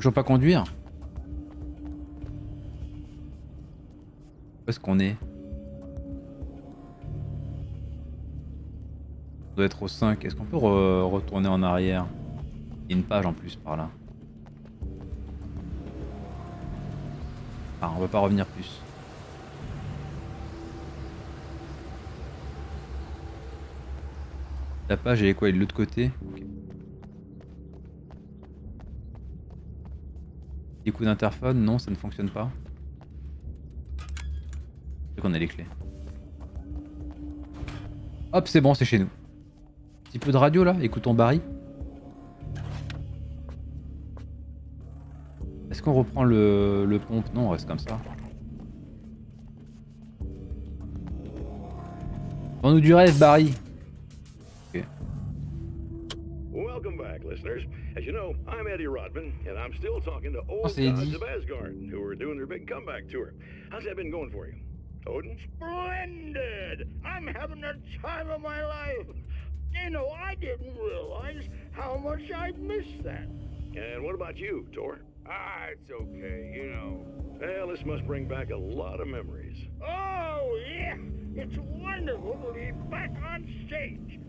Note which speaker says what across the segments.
Speaker 1: Toujours pas conduire. Où est-ce qu'on est? On doit être au 5. Est-ce qu'on peut retourner en arrière? Il y a une page en plus par là. Ah, on va pas revenir plus. La page elle est quoi? Elle est de l'autre côté? Okay. Des coups d'interphone? Non, ça ne fonctionne pas. C'est qu'on a les clés. Hop, c'est bon, c'est chez nous. Petit peu de radio là, écoutons Barry. Est-ce qu'on reprend le pompe? Non, on reste comme ça. Vends-nous du rêve, Barry. Ok.
Speaker 2: Welcome back, listeners. As you know, I'm Eddie Rodman, and I'm still talking to
Speaker 1: Oh,
Speaker 2: old
Speaker 1: c'est
Speaker 2: gods
Speaker 1: Eddie.
Speaker 2: of Asgard, who are doing their big comeback tour. How's that been going for you? Odin?
Speaker 3: Splendid! I'm having the time of my life. You know, I didn't realize how much I'd missed that.
Speaker 2: And what about you, Tor?
Speaker 3: Ah, it's okay, you know.
Speaker 2: Well, this must bring back a lot of memories.
Speaker 3: Oh, yeah! It's wonderful to be back on stage.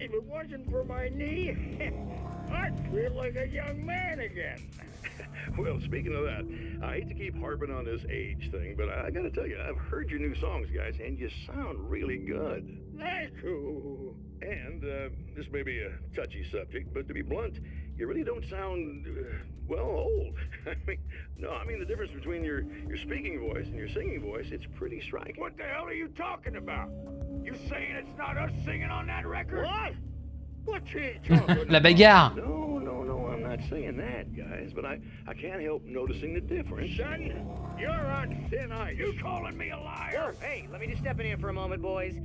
Speaker 3: If it wasn't for my knee, I'd feel like a young man again.
Speaker 2: Well, speaking of that, I hate to keep harping on this age thing, but I gotta tell you, I've heard your new songs, guys, and you sound really good.
Speaker 3: Thank you.
Speaker 2: And this may be a touchy subject, but to be blunt, you really don't sound, well, old. I mean the difference between your speaking voice and your singing voice, it's pretty striking.
Speaker 3: What the hell are you talking about? You saying it's not us singing on that record? What? What's he talking
Speaker 1: La
Speaker 3: about?
Speaker 1: bagarre.
Speaker 2: No, I'm not saying that, guys, but I can't help noticing the difference.
Speaker 3: Son, you're on thin ice. You calling me a liar?
Speaker 4: Hey, let me just step in here for a moment, boys.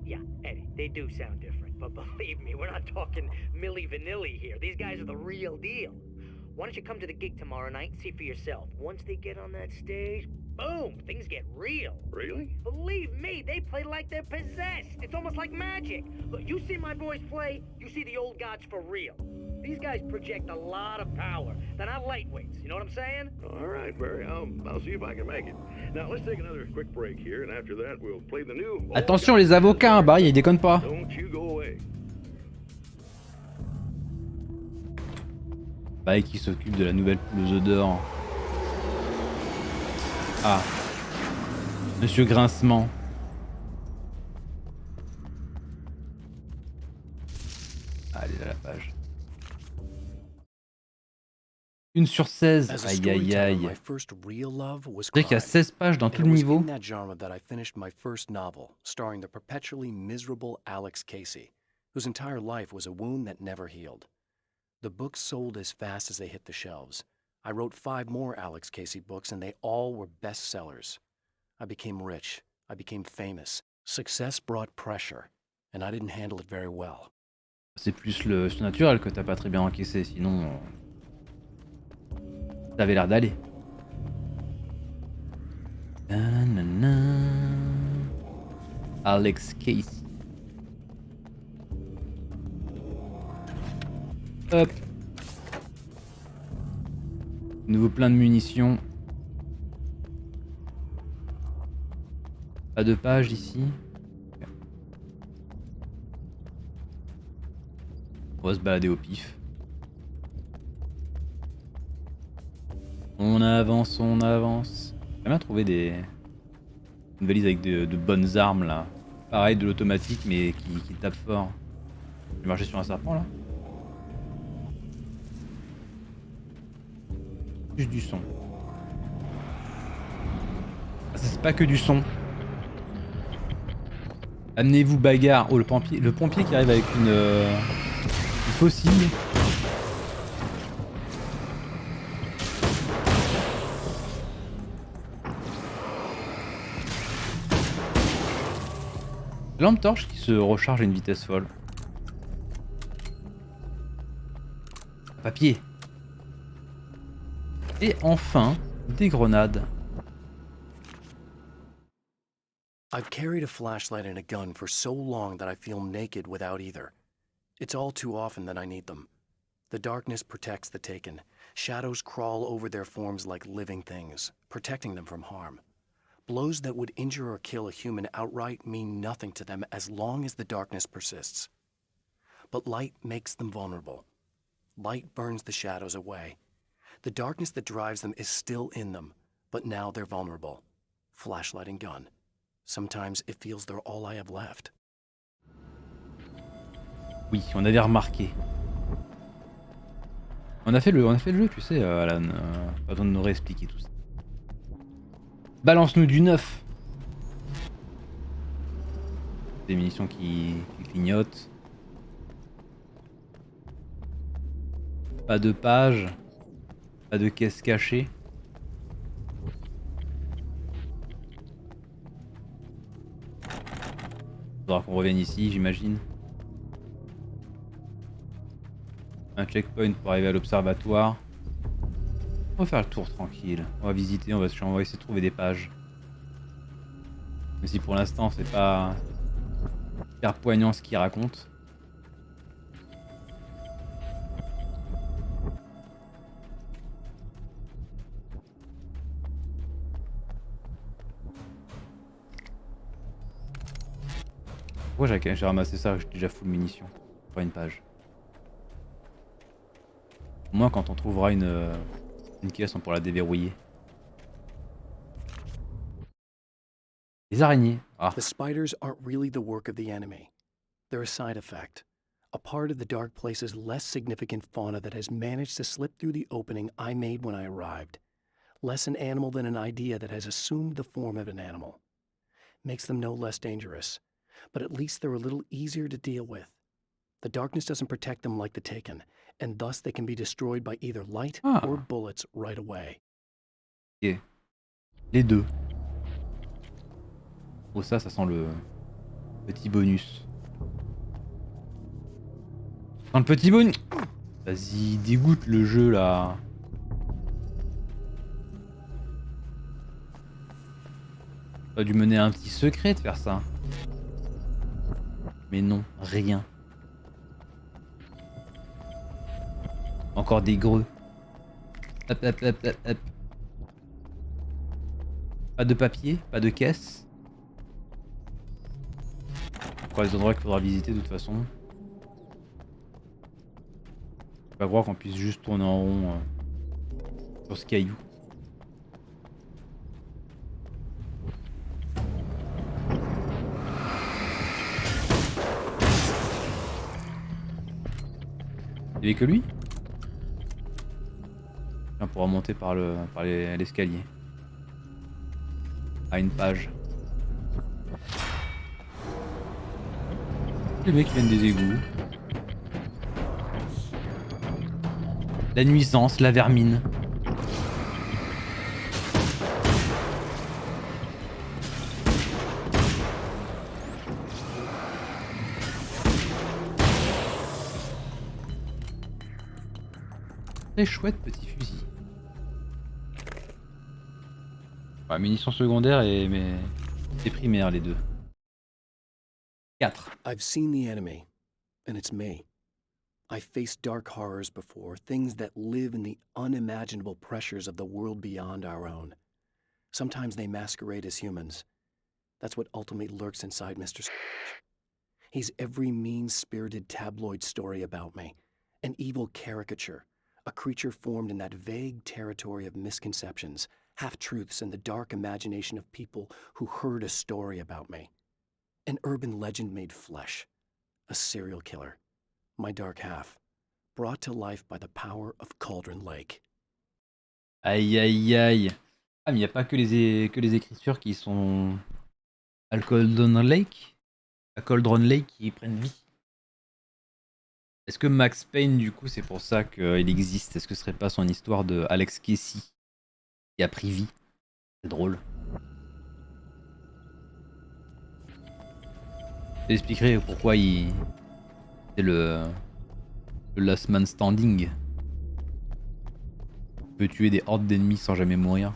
Speaker 4: Yeah, Eddie, they do sound different, but believe me, we're not talking Milli Vanilli here. These guys are the real deal. Why don't you come to the gig tomorrow night and see for yourself? Once they get on that stage, boom, things get real.
Speaker 2: Really?
Speaker 4: Believe me, they play like they're possessed. It's almost like magic. Look, you see my boys play, you see the old gods for real. These guys project a lot of power. They're not lightweights, you know what I'm saying?
Speaker 2: All right, Barry, I'll see if I can make it. Now, let's take another quick break here, and after that, we'll play the new...
Speaker 1: Attention les avocats, hein, Barry, il déconne pas.
Speaker 2: Don't you go away.
Speaker 1: Barry qui s'occupe de la nouvelle poule aux œufs d'or. Ah. Monsieur Grincement. Allez, là la page. 1 sur 16. Aïe aïe aïe. C'est qu'il y a 16 pages dans tout le niveau.
Speaker 5: In that genre that I finished my first novel, starring the perpetually miserable Alex Casey, whose entire life was a wound that never healed. The books sold as fast as they hit the shelves. I wrote 5 more Alex Casey books, and they all were bestsellers. I became rich. I became famous. Success brought pressure, and I didn't handle it very well.
Speaker 1: C'est plus le surnaturel que t'as pas très bien encaissé, sinon... Ça avait l'air d'aller. Alex Casey. Hop. Nouveau plein de munitions. Pas de page ici. Okay. On va se balader au pif. On avance, on avance. J'ai bien trouvé une valise avec de bonnes armes là. Pareil, de l'automatique mais qui tape fort. Je vais marcher sur un serpent là. Juste du son. Ah, c'est pas que du son. Amenez-vous bagarre. Oh le pompier qui arrive avec une faucille. Lampe torche qui se recharge à une vitesse folle. Papier. Et enfin, des grenades.
Speaker 5: I've carried a flashlight and a gun for so long that I feel naked without either. It's all too often that I need them. The darkness protects the taken. Shadows crawl over their forms like living things, protecting them from harm. Blows that would injure or kill a human outright mean nothing to them as long as the darkness persists. But light makes them vulnerable. Light burns the shadows away. The darkness that drives them is still in them, but now they're vulnerable. Flashlight and gun. Sometimes it feels they're all I have left.
Speaker 1: Oui, on avait remarqué. On a fait le jeu, tu sais, Alan. Pas besoin de nous réexpliquer tout ça. Balance-nous du neuf. Des munitions qui clignotent. Pas de page. Pas de caisse cachée. Faudra qu'on revienne ici, j'imagine. Un checkpoint pour arriver à l'observatoire. On va faire le tour tranquille. On va visiter, on va essayer de trouver des pages. Même si pour l'instant c'est pas hyper poignant ce qu'il raconte. Pourquoi j'ai ramassé ça? J'ai déjà full munitions. Pas une page. Au moins quand on trouvera une caisse, on pourra la déverrouiller. Les araignées. Ah.
Speaker 5: The spiders aren't really the work of the enemy. They're a side effect. A part of the dark place's less significant fauna that has managed to slip through the opening I made when I arrived. Less an animal than an idea that has assumed the form of an animal. Makes them no less dangerous. But at least they're a little easier to deal with. The darkness doesn't protect them like the Taken, and thus they can be destroyed by either light or bullets right away.
Speaker 1: Ok. Les deux. Oh ça sent le petit bonus. Enfin, le petit bonus. Vas-y, dégoûte le jeu là. T'as dû mener un petit secret de faire ça. Mais non, rien. Encore des greux. Hop, hop, hop, hop, hop. Pas de papier, pas de caisse. Encore des endroits qu'il faudra visiter de toute façon. Je peux pas croire qu'on puisse juste tourner en rond sur ce caillou. Il y avait que lui? On pourra monter par l'escalier. À une page. Les mecs qui viennent des égouts. La nuisance, la vermine. Très chouette petit fusil. Ouais, munitions secondaires et primaires les deux. 4.
Speaker 5: I've seen the enemy, and it's me. I've faced dark horrors before, things that live in the unimaginable pressures of the world beyond our own. Sometimes they masquerade as humans. That's what ultimately lurks inside Mr. He's every mean-spirited tabloid story about me, an evil caricature, a creature formed in that vague territory of misconceptions, half-truths, and the dark imagination of people who heard a story about me. An urban legend made flesh. A serial killer. My dark half. Brought to life by the power of Cauldron Lake.
Speaker 1: Aïe aïe aïe. Ah mais il n'y a pas que les écritures qui sont à Cauldron Lake. À Cauldron Lake qui prennent vie. Est-ce que Max Payne du coup c'est pour ça qu'il existe? Est-ce que ce serait pas son histoire de Alex Casey qui a pris vie? C'est drôle. J'expliquerai pourquoi c'est le last man standing. Il peut tuer des hordes d'ennemis sans jamais mourir.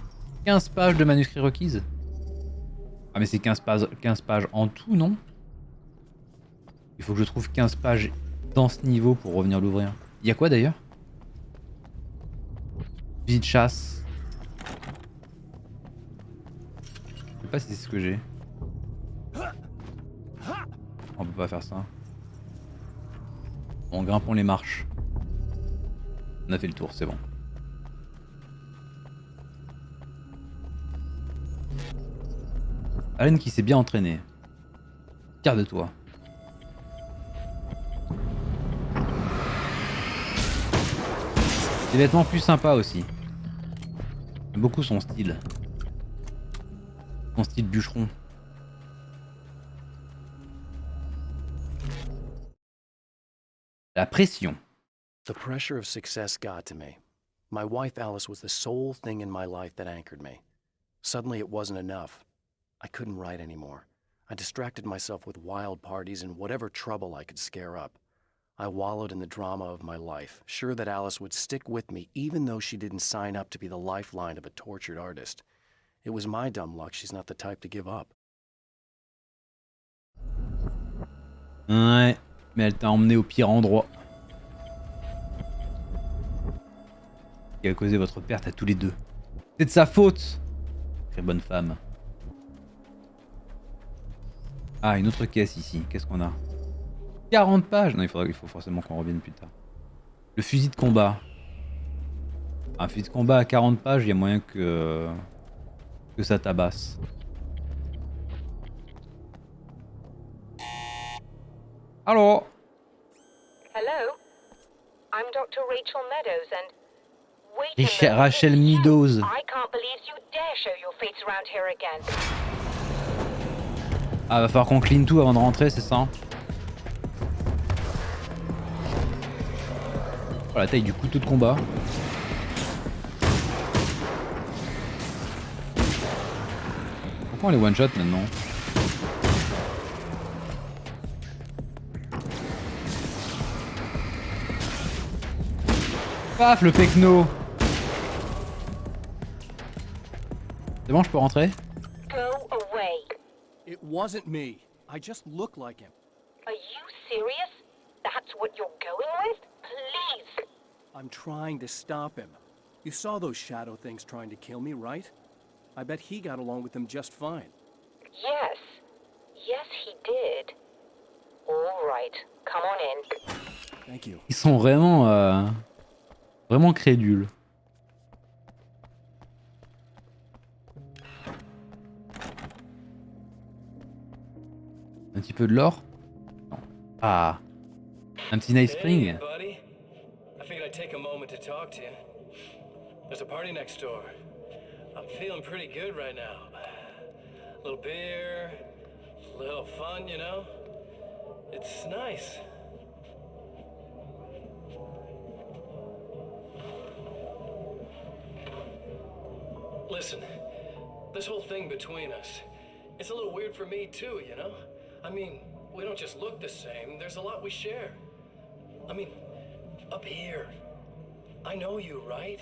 Speaker 1: 15 pages de manuscrits requises. Ah mais c'est 15 pages en tout, non? Il faut que je trouve 15 pages dans ce niveau pour revenir l'ouvrir. Il y a quoi d'ailleurs? Fusil de chasse. Je sais pas si c'est ce que j'ai. On peut pas faire ça. Bon, grimpons les marches. On a fait le tour, c'est bon. Allen qui s'est bien entraîné. Fier de toi. Des vêtements plus sympas aussi. J'aime beaucoup son style. Son style bûcheron. La pression.
Speaker 5: The pressure of success got to me. My wife Alice was the sole thing in my life that anchored me. Suddenly it wasn't enough. I couldn't write anymore. I distracted myself with wild parties and whatever trouble I could scare up. I wallowed in the drama of my life, sure that Alice would stick with me even though she didn't sign up to be the lifeline of a tortured artist. It was my dumb luck she's not the type to give up.
Speaker 1: Ouais, mais elle t'a emmené au pire endroit. Qui a causé votre perte à tous les deux. C'est de sa faute. Très bonne femme. Ah, une autre caisse ici. Qu'est-ce qu'on a? 40 pages. Non, il faut forcément qu'on revienne plus tard. Le fusil de combat. Un fusil de combat à 40 pages, il y a moyen que ça tabasse. Allô?
Speaker 6: Hello? I'm Dr. Rachel Meadows and... Wait a minute.
Speaker 1: Rachel Meadows.
Speaker 6: I can't believe you dare show your face around here again.
Speaker 1: Ah, va falloir qu'on clean tout avant de rentrer, c'est ça? Oh, la taille du couteau de combat. Pourquoi on les one-shot maintenant? Paf, le pecno! C'est bon, je peux rentrer?
Speaker 6: Go away.
Speaker 5: It wasn't me. I just look like him.
Speaker 6: Are you serious? That's what you're going with? Please.
Speaker 5: I'm trying to stop him. You saw those shadow things trying to kill me, right? I bet he got along with them just fine.
Speaker 6: Yes. Yes, he did. All right. Come on in.
Speaker 5: Thank you.
Speaker 1: Ils sont vraiment... vraiment crédules. Un petit peu de l'or? Non. Ah. Un petit nice spring.
Speaker 7: Hey, buddy. I figured I'd take a moment to talk to you. There's a party next door. I'm feeling pretty good right now. A little beer, a little fun, you know? It's nice. Listen, this whole thing between us, it's a little weird for me too, you know? I mean, we don't just look the same, there's a lot we share. I mean, up here, I know you, right?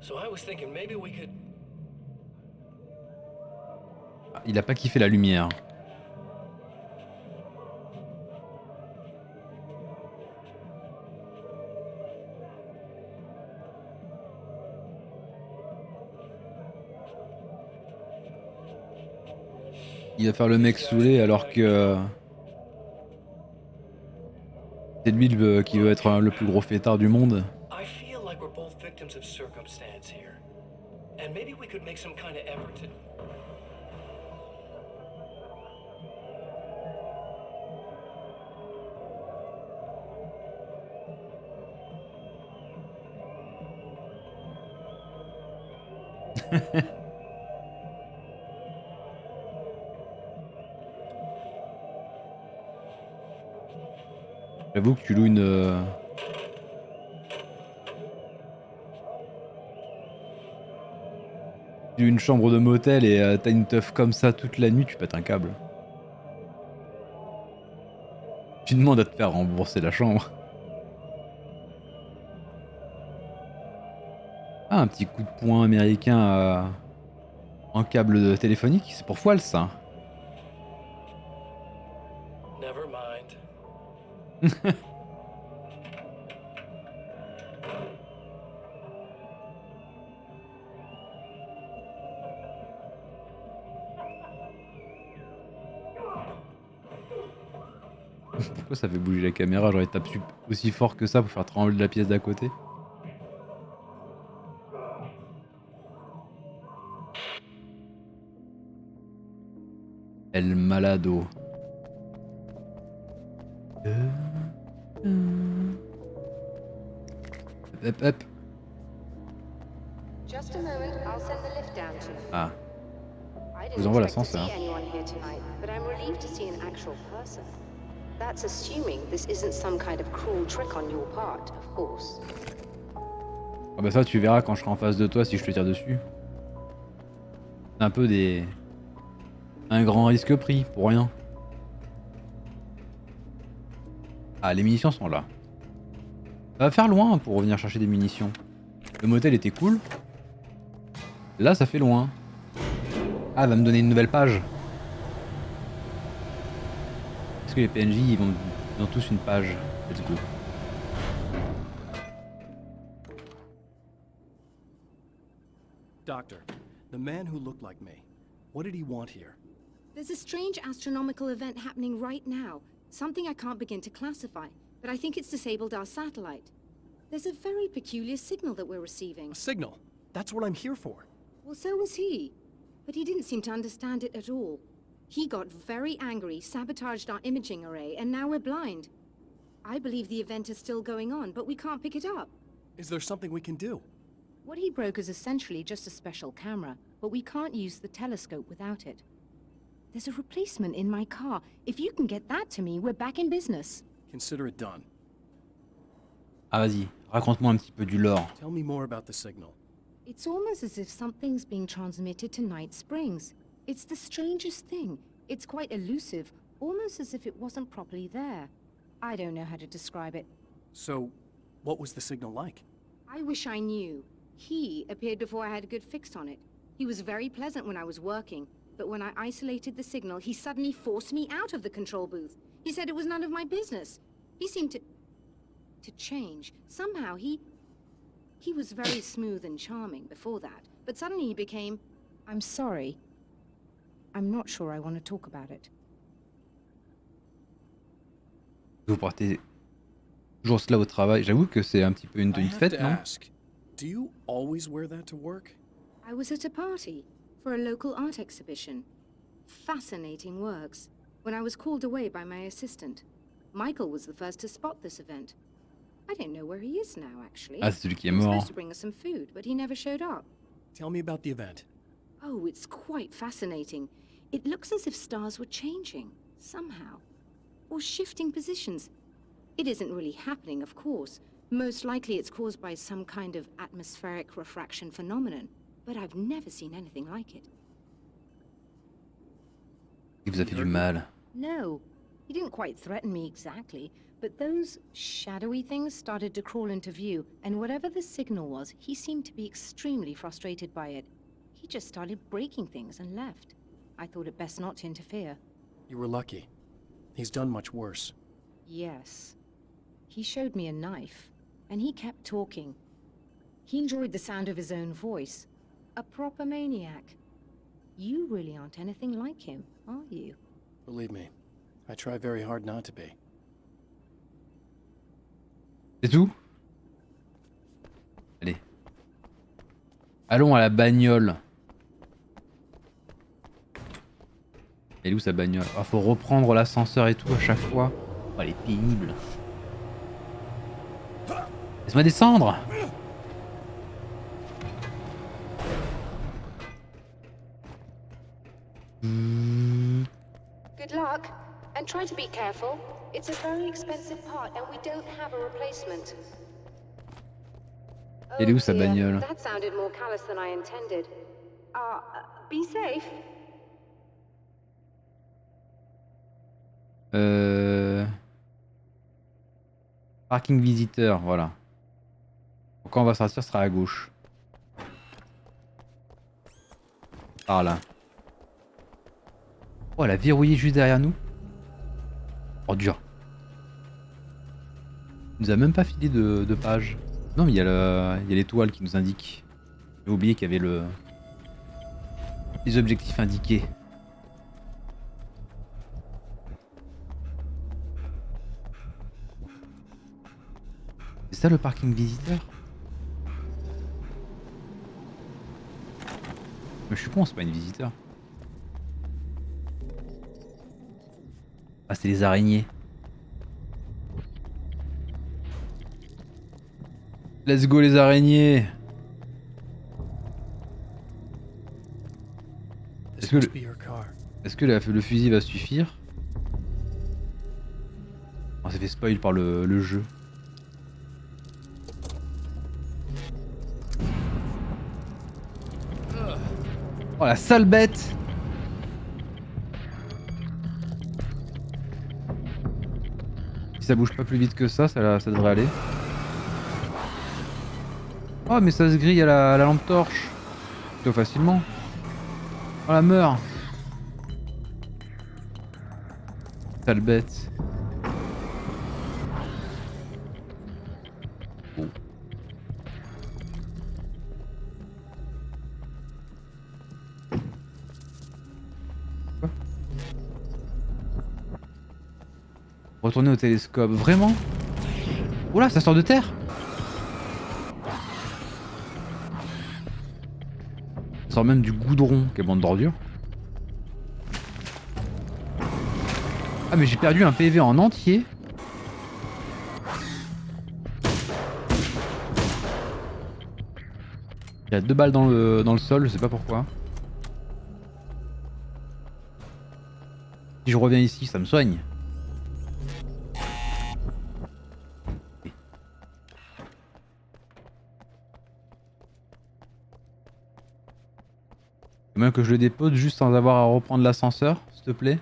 Speaker 7: So I was thinking maybe we could...
Speaker 1: Il a pas kiffé la lumière. Il va faire le mec saoulé alors que... c'est lui qui veut être le plus gros fêtard du monde.
Speaker 7: I feel like we're both victims of circumstance here. And maybe we could make some kind of effort to...
Speaker 1: J'avoue que tu loues une chambre de motel et t'as une teuf comme ça toute la nuit, tu pètes un câble. Tu demandes à te faire rembourser la chambre. Ah, un petit coup de poing américain en câble téléphonique, c'est pour foile ça.
Speaker 7: Never mind.
Speaker 1: Pourquoi ça fait bouger la caméra? J'aurais tapé aussi fort que ça pour faire trembler la pièce d'à côté. El Malado. Hop, hop.
Speaker 6: Just a moment, I'll send the lift down to you.
Speaker 1: Ah,
Speaker 6: I
Speaker 1: je
Speaker 6: didn't
Speaker 1: vous envoie
Speaker 6: expect to see
Speaker 1: l'ascenseur.
Speaker 6: anyone here tonight, but I'm relieved to see an actual person. That's assuming this isn't some kind of cruel trick on your part, of course.
Speaker 1: Ah bah ça tu verras quand je serai en face de toi si je te tire dessus. C'est un peu des... un grand risque pris pour rien. Ah, les munitions sont là. Ça va faire loin pour revenir chercher des munitions. Le motel était cool. Là ça fait loin. Ah, elle va me donner une nouvelle page. Est-ce que les PNJ ils ont tous une page? Let's go.
Speaker 5: Doctor, the man who looked like me, what did he want here?
Speaker 8: There's a strange astronomical event happening right now. Something I can't begin to classify, but I think it's disabled our satellite. There's a very peculiar signal that we're receiving.
Speaker 5: A signal. That's what I'm here for.
Speaker 8: Well, so was he. But he didn't seem to understand it at all. He got very angry, sabotaged our imaging array, and now we're blind. I believe the event is still going on, but we can't pick it up.
Speaker 5: Is there something we can do?
Speaker 8: What he broke is essentially just a special camera, but we can't use the telescope without it. There's a replacement in my car. If you can get that to me, we're back in business.
Speaker 5: Consider it done.
Speaker 1: Ah vas-y, raconte-moi un petit peu du lore.
Speaker 5: Tell me more about the signal.
Speaker 8: It's almost as if something's being transmitted to Night Springs. It's the strangest thing. It's quite elusive, almost as if it wasn't properly there. I don't know how to describe it.
Speaker 5: So, what was the signal like?
Speaker 8: I wish I knew. He appeared before I had a good fix on it. He was very pleasant when I was working, but when I isolated the signal, he suddenly forced me out of the control booth. He said it was none of my business. He seemed to change. Somehow he was very smooth and charming before that, but suddenly he became, I'm sorry. I'm not sure I want to talk about it.
Speaker 1: Vous portez toujours cela au travail. J'avoue que c'est un petit peu une tenue de fête, non?
Speaker 5: Do you always wear that to work?
Speaker 8: I was at a party for a local art exhibition. Fascinating works. When I was called away by my assistant. Michael was the first to spot this event. I don't know where he is now, actually.
Speaker 1: Ah, c'est celui qui est
Speaker 8: He was
Speaker 1: mort.
Speaker 8: supposed to bring us some food, but he never showed up.
Speaker 5: Tell me about the event.
Speaker 8: Oh, it's quite fascinating. It looks as if stars were changing, somehow. Or shifting positions. It isn't really happening, of course. Most likely it's caused by some kind of atmospheric refraction phenomenon. But I've never seen anything like it.
Speaker 1: Il vous a fait du mal.
Speaker 8: No, he didn't quite threaten me exactly, but those shadowy things started to crawl into view, and whatever the signal was, he seemed to be extremely frustrated by it. He just started breaking things and left. I thought it best not to interfere.
Speaker 5: You were lucky. He's done much worse.
Speaker 8: Yes. He showed me a knife, and he kept talking. He enjoyed the sound of his own voice. A proper maniac. You really aren't anything like him, are you?
Speaker 5: Believe me, I try very hard not to be.
Speaker 1: C'est tout? Allez. Allons à la bagnole. Elle est où sa bagnole? Ah, faut reprendre l'ascenseur et tout à chaque fois. Oh, elle est pénible. Laisse-moi descendre!
Speaker 6: Good luck, and try to be careful. It's a very expensive part, and we don't have a replacement.
Speaker 1: Elle est où sa
Speaker 6: dear,
Speaker 1: bagnole?
Speaker 6: That sounded more callous than I intended. Be safe.
Speaker 1: Parking visiteur, voilà. Donc quand on va sortir, ce sera à gauche. Par là. Oh, elle a verrouillé juste derrière nous. Oh, dur. Il nous a même pas filé de page. Non, mais il y a l'étoile qui nous indique. J'ai oublié qu'il y avait les objectifs indiqués. C'est ça le parking visiteur? Mais je suis con, c'est pas une visiteur. Ah, c'est les araignées. Let's go les araignées.
Speaker 5: This must be your car.
Speaker 1: Est-ce que le fusil va suffire? On s'est fait spoil par le jeu. Oh la sale bête! Si ça bouge pas plus vite que ça, ça devrait aller. Oh mais ça se grille à la lampe torche. Plutôt facilement. Oh la meurt. Sale bête. Oh. Quoi? Retourner au télescope. Vraiment? Oula, ça sort de terre? Ça sort même du goudron. Quelle bande d'ordures. Ah mais j'ai perdu un PV en entier. Il y a 2 balles dans le sol, je sais pas pourquoi. Si je reviens ici, ça me soigne. Il faut même que je le dépose juste sans avoir à reprendre l'ascenseur, s'il te plaît.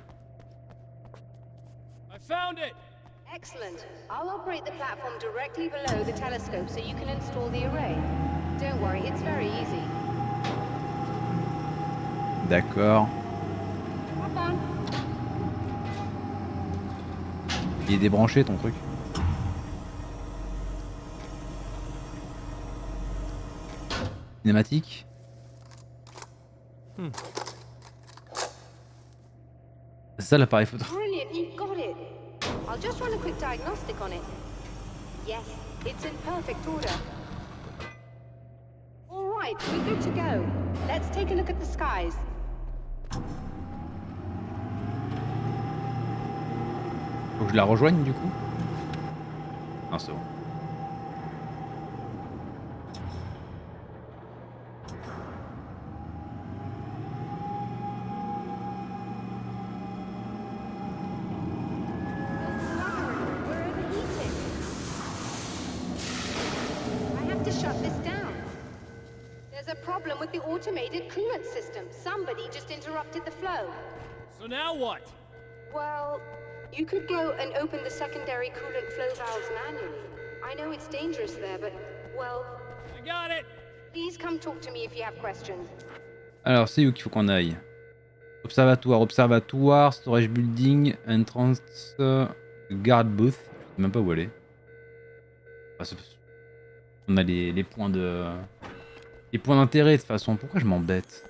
Speaker 6: Excellent. I'll operate the platform directly below the telescope so you can install the array. Don't worry, it's very easy.
Speaker 1: D'accord.
Speaker 6: Hop on.
Speaker 1: Il est débranché ton truc. Cinématique. C'est ça l'appareil photo.
Speaker 6: Brilliant, you got it. I'll just run a quick diagnostic on it. Yes, it's in perfect order. All right, we're good to go. Let's take a look at the skies.
Speaker 1: Faut que je la rejoigne du coup? Non, c'est bon.
Speaker 6: With the automated coolant system. Somebody just interrupted the flow.
Speaker 9: So now what?
Speaker 6: Well, you could go and open the secondary coolant flow valves manually. I know it's dangerous there, but, well...
Speaker 9: I got it!
Speaker 6: Please come talk to me if you have questions.
Speaker 1: Alors, c'est où qu'il faut qu'on aille? Observatoire, observatoire, storage building, entrance, guard booth. Je sais même pas où aller. Enfin, on a les points de... Les points d'intérêt de toute façon, pourquoi je m'embête?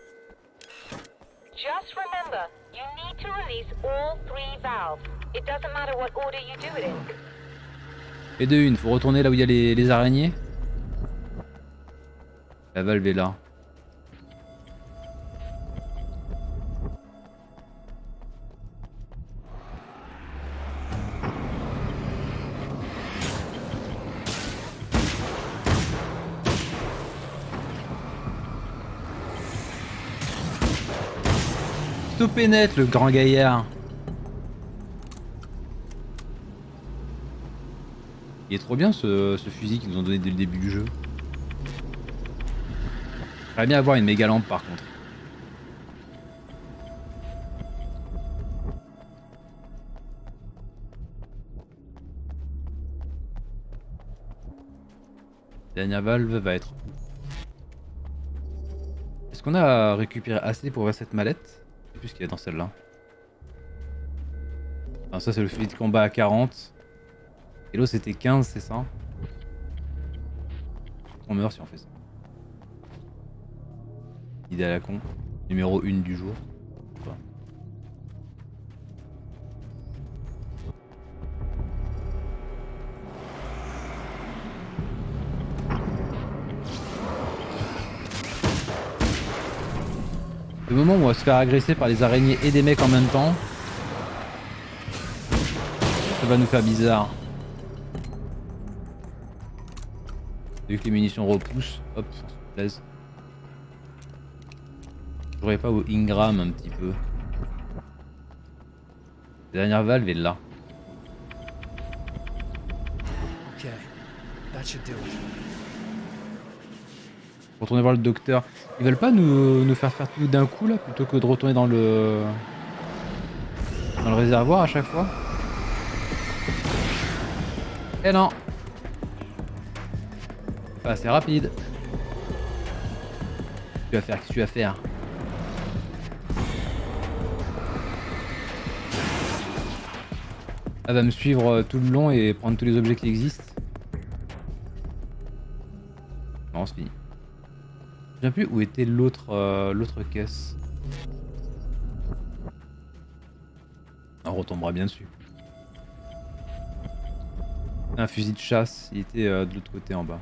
Speaker 10: Just remember, you need to release all 3 valves. It doesn't matter what order you do it in.
Speaker 1: Et de une, faut retourner là où il y a les araignées. La valve est là. Stoppez net le grand gaillard. Il est trop bien ce fusil qu'ils nous ont donné dès le début du jeu. J'aimerais bien avoir une méga lampe par contre. La dernière valve va être où? Est-ce qu'on a récupéré assez pour ouvrir cette mallette? Je sais plus ce qu'il y a dans celle-là. Enfin, ça c'est le fusil de combat à 40. Et l'autre c'était 15, c'est ça? On meurt si on fait ça. Idée à la con. Numéro 1 du jour. Voilà. Le moment où on va se faire agresser par les araignées et des mecs en même temps, ça va nous faire bizarre. Vu que les munitions repoussent, hop, on se plaise. Je jouerais pas au Ingram un petit peu. La dernière valve est là.
Speaker 5: Okay, that should do it.
Speaker 1: Retourner voir le docteur. Ils veulent pas nous faire tout d'un coup là, plutôt que de retourner dans le réservoir à chaque fois? Eh non! C'est pas assez rapide. Qu'est-ce que tu vas faire? Elle va me suivre tout le long et prendre tous les objets qui existent. Non, c'est fini. Je ne sais plus où était l'autre caisse. On retombera bien dessus. Un fusil de chasse, il était de l'autre côté en bas.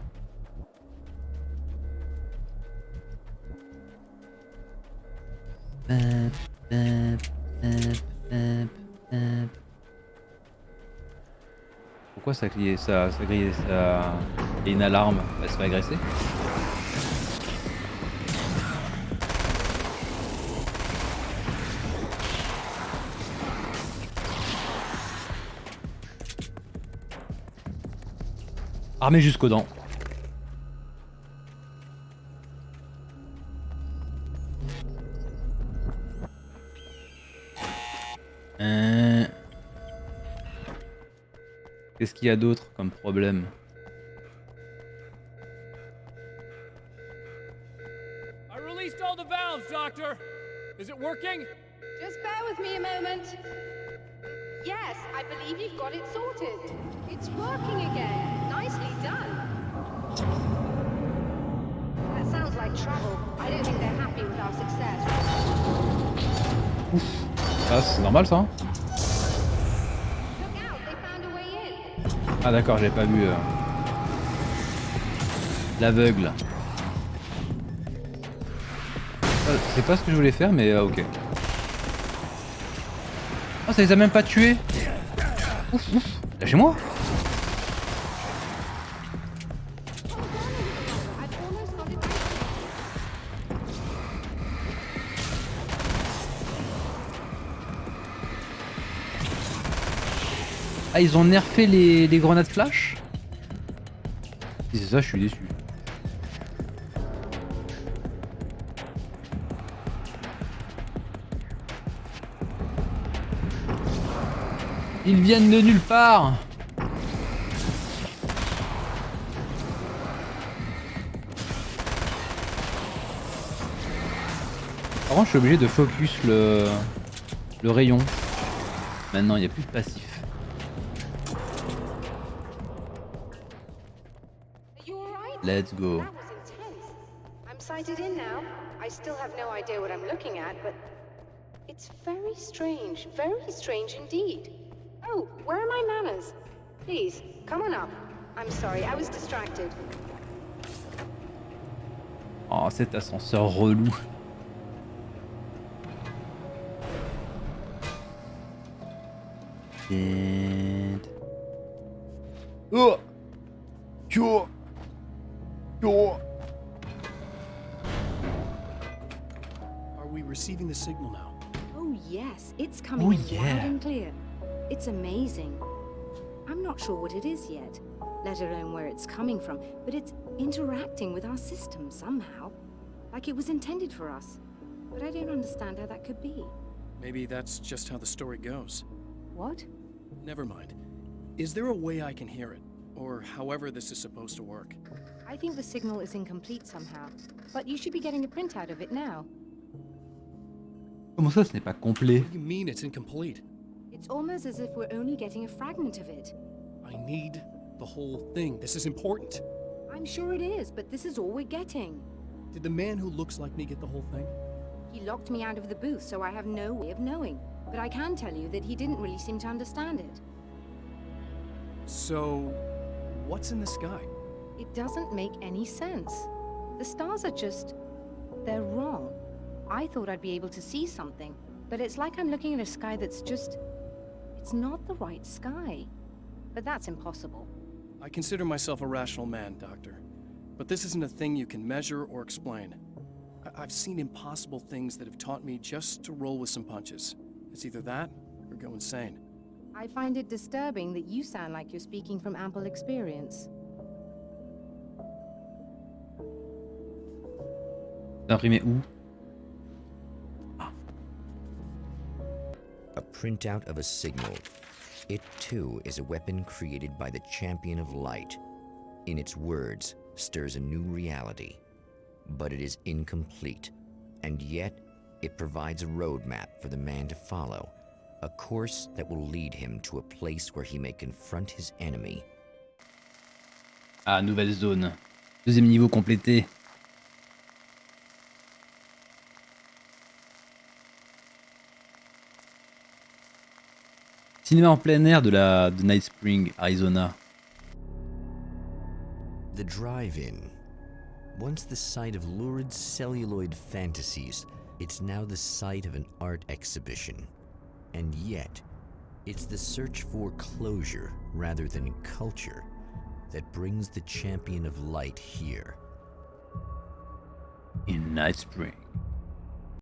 Speaker 1: Pourquoi ça grillait ça grillait ça? Il y a une alarme, elle se fait agresser. Armé jusqu'aux dents. Qu'est-ce qu'il y a d'autre comme problème?
Speaker 9: I released all the valves, Doctor. Is it working?
Speaker 6: Just bear with me a moment. Yes, I believe you've got it sorted. It's working again. Nicely done. That sounds like trouble. I don't think they're happy with our success.
Speaker 1: Ouf. Ah, c'est normal ça, hein?
Speaker 6: Look out, they found a way in.
Speaker 1: Ah d'accord, j'avais pas vu l'aveugle. C'est pas ce que je voulais faire, mais ok. Oh, ça les a même pas tués. Ouf, ouf. Lâchez-moi. Ah, ils ont nerfé les grenades flash? Si c'est ça, je suis déçu. Ils viennent de nulle part. Par contre, je suis obligé de focus le rayon. Maintenant, il n'y a plus de passif. Let's go.
Speaker 6: That was intense. I'm sighted in now. I still have no idea what I'm looking at, but it's very strange indeed. Oh, where are my manners? Please, come on up. I'm sorry, I was distracted.
Speaker 1: Oh, cet ascenseur relou. Oh. Yo. Yo.
Speaker 5: Are we receiving the signal now?
Speaker 8: Oh yes, it's coming
Speaker 1: Oh,
Speaker 8: in
Speaker 1: yeah.
Speaker 8: loud and clear. It's amazing. I'm not sure what it is yet, let alone where it's coming from, but it's interacting with our system somehow. Like it was intended for us. But I don't understand how that could be.
Speaker 5: Maybe that's just how the story goes.
Speaker 8: What?
Speaker 5: Never mind. Is there a way I can hear it? Or however this is supposed to work?
Speaker 8: I think the signal is incomplete somehow, but you should be getting a printout of it now.
Speaker 1: Comment ça, ce n'est pas complet?
Speaker 5: What do you mean it's incomplete?
Speaker 8: It's almost as if we're only getting a fragment of it.
Speaker 5: I need the whole thing. This is important.
Speaker 8: I'm sure it is, but this is all we're getting.
Speaker 5: Did the man who looks like me get the whole thing?
Speaker 8: He locked me out of the booth, so I have no way of knowing. But I can tell you that he didn't really seem to understand it.
Speaker 5: So, what's in the sky?
Speaker 8: It doesn't make any sense. The stars are just... they're wrong. I thought I'd be able to see something, but it's like I'm looking at a sky that's just... It's not the right sky. But that's impossible.
Speaker 5: I consider myself a rational man, Doctor. But this isn't a thing you can measure or explain. I've seen impossible things that have taught me just to roll with some punches. It's either that or go insane.
Speaker 8: I find it disturbing that you sound like you're speaking from ample experience.
Speaker 1: C'est imprimé où?
Speaker 11: A printout of a signal. It too is a weapon created by the Champion of Light. In its words, stirs a new reality. But it is incomplete, and yet it provides a roadmap for the man to follow, a course that will lead him to a place where he may confront his enemy.
Speaker 1: Ah, nouvelle zone. Deuxième niveau complété. Cinéma en plein air de Night Spring, Arizona.
Speaker 11: The drive-in. Once the site of lurid celluloid fantasies, it's now the site of an art exhibition. And yet, it's the search for closure rather than culture that brings the Champion of Light here.
Speaker 1: In Night Spring.